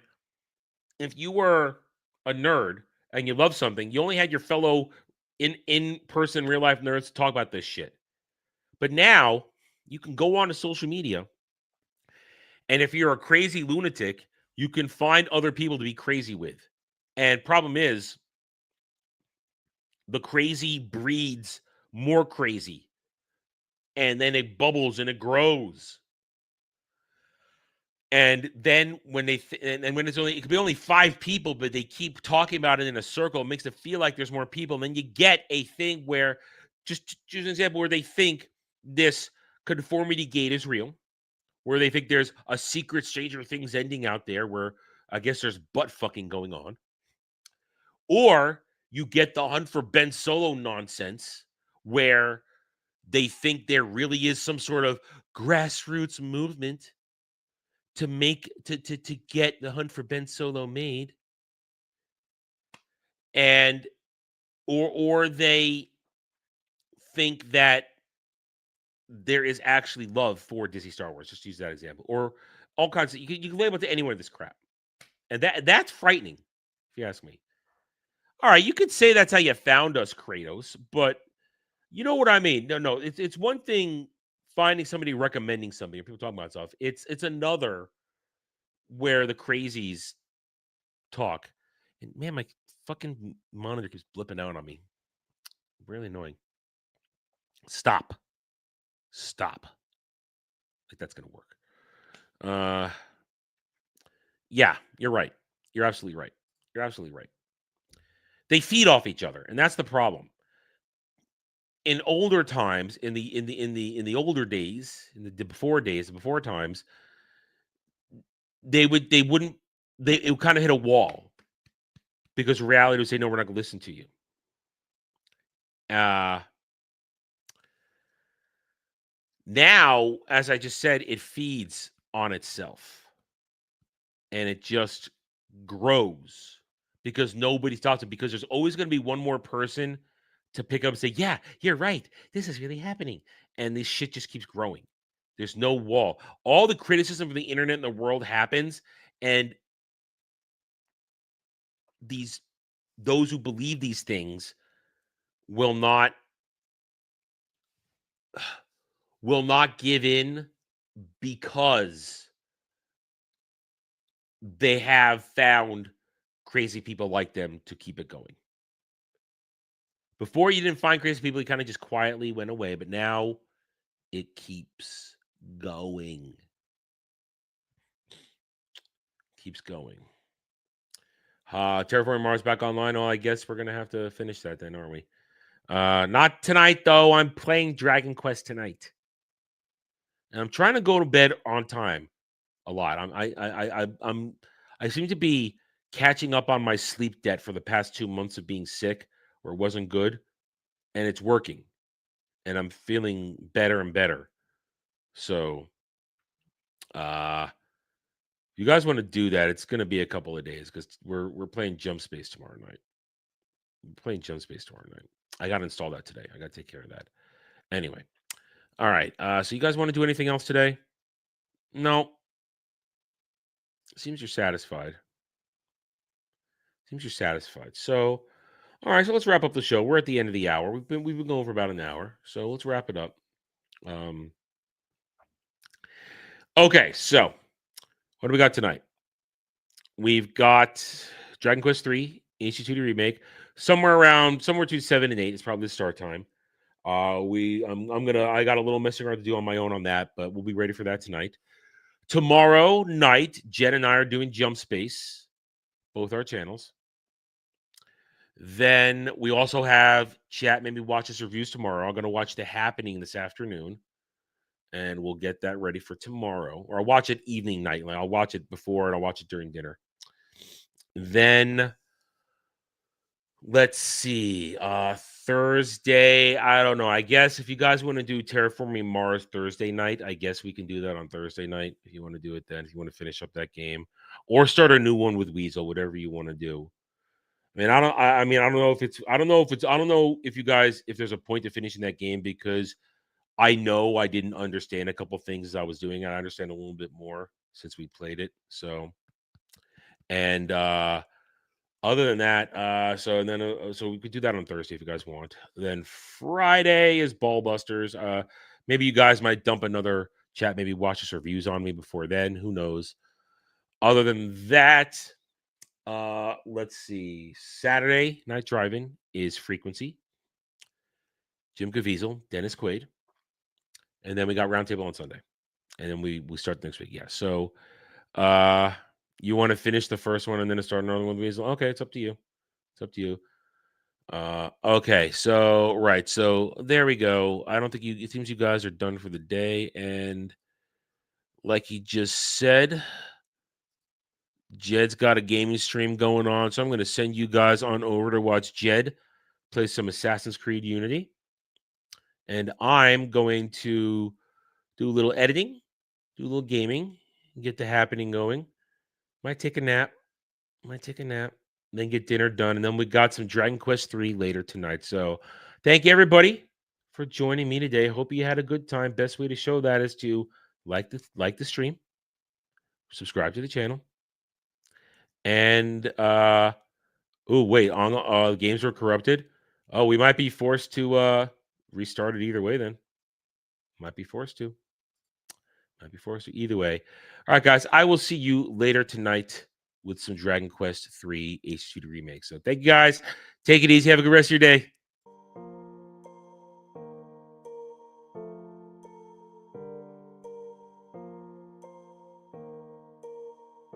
if you were a nerd and you loved something, you only had your fellow in-person real-life nerds to talk about this shit. But now, you can go on to social media And if you're a crazy lunatic, you can find other people to be crazy with. And problem is, the crazy breeds more crazy. And then it bubbles and it grows. And then when they and when it could be only 5 people, but they keep talking about it in a circle, it makes it feel like there's more people. And then you get a thing where, just an example, where they think this conformity gate is real, where they think there's a secret Stranger Things ending out there where I guess there's butt fucking going on. Or you get the Hunt for Ben Solo nonsense where they think there really is some sort of grassroots movement to get the Hunt for Ben Solo made. And or they think that there is actually love for Disney Star Wars. Just use that example. Or all kinds of, you can label it to any one of this crap. And that's frightening, if you ask me. All right, you could say that's how you found us, Kratos, but you know what I mean. No, it's one thing finding somebody recommending something, or people talking about stuff. It's another where the crazies talk. And man, my fucking monitor keeps blipping out on me. Really annoying. Stop. Like that's gonna work. Yeah, you're right. You're absolutely right. They feed off each other, and that's the problem. In older times, in the older days, in the before times, it would kind of hit a wall because reality would say, no, we're not gonna listen to you. Now, as I just said, it feeds on itself. And it just grows because nobody's talking, because there's always going to be one more person to pick up and say, yeah, you're right. This is really happening. And this shit just keeps growing. There's no wall. All the criticism from the internet in the world happens. And those who believe these things will not give in because they have found crazy people like them to keep it going. Before, you didn't find crazy people, you kind of just quietly went away, but now it keeps going. Keeps going. Terraforming Mars back online. Oh, I guess we're going to have to finish that then, aren't we? Not tonight, though. I'm playing Dragon Quest tonight. And I'm trying to go to bed on time a lot. I seem to be catching up on my sleep debt for the past 2 months of being sick, where it wasn't good, and it's working, and I'm feeling better and better. So, you guys want to do that? It's going to be a couple of days because we're playing Jump Space tomorrow night. I got to install that today. I got to take care of that. Anyway, all right. So you guys want to do anything else today? No. Seems you're satisfied. So, all right. So let's wrap up the show. We're at the end of the hour. We've been going for about an hour. So let's wrap it up. Okay. So what do we got tonight? We've got Dragon Quest 3 HD2D remake. Somewhere between 7 and 8 is probably the start time. I got a little messing around to do on my own on that, but we'll be ready for that tonight. Tomorrow night, Jen and I are doing Jump Space, both our channels. Then we also have chat, maybe watch us reviews tomorrow. I'm going to watch The Happening this afternoon, and we'll get that ready for tomorrow. Or I'll watch it evening, night. Like I'll watch it before and I'll watch it during dinner. Then let's see. Thursday, I don't know. I guess if you guys want to do Terraforming Mars Thursday night, I guess we can do that on Thursday night. If you want to do it then, if you want to finish up that game, or start a new one with Weasel, whatever you want to do. I mean, I don't know if you guys, if there's a point to finishing that game, because I know I didn't understand a couple things as I was doing it. I understand a little bit more since we played it. So, and other than that, so we could do that on Thursday if you guys want. Then Friday is Ballbusters. Maybe you guys might dump another Chat maybe watch us reviews on me before then. Who knows? Other than that, let's see. Saturday night driving is Frequency, Jim Caviezel, Dennis Quaid, and then we got Roundtable on Sunday, and then we start next week. Yeah. So, you want to finish the first one and then start another one with Weasel? Okay, it's up to you. It's up to you. Okay, so right, so there we go. I don't think it seems you guys are done for the day, and like he just said, Jed's got a gaming stream going on, so I'm going to send you guys on over to watch Jed play some Assassin's Creed Unity, and I'm going to do a little editing, do a little gaming, get the happening going. Might take a nap, then get dinner done, and then we got some Dragon Quest 3 later tonight. So thank you everybody for joining me today. Hope you had a good time. Best way to show that is to like the stream, subscribe to the channel, and oh wait, on games were corrupted. Oh, we might be forced to restart it either way then. Might be forced to either way. All right, guys, I will see you later tonight with some Dragon Quest 3 H2 remake. So thank you guys. Take it easy. Have a good rest of your day.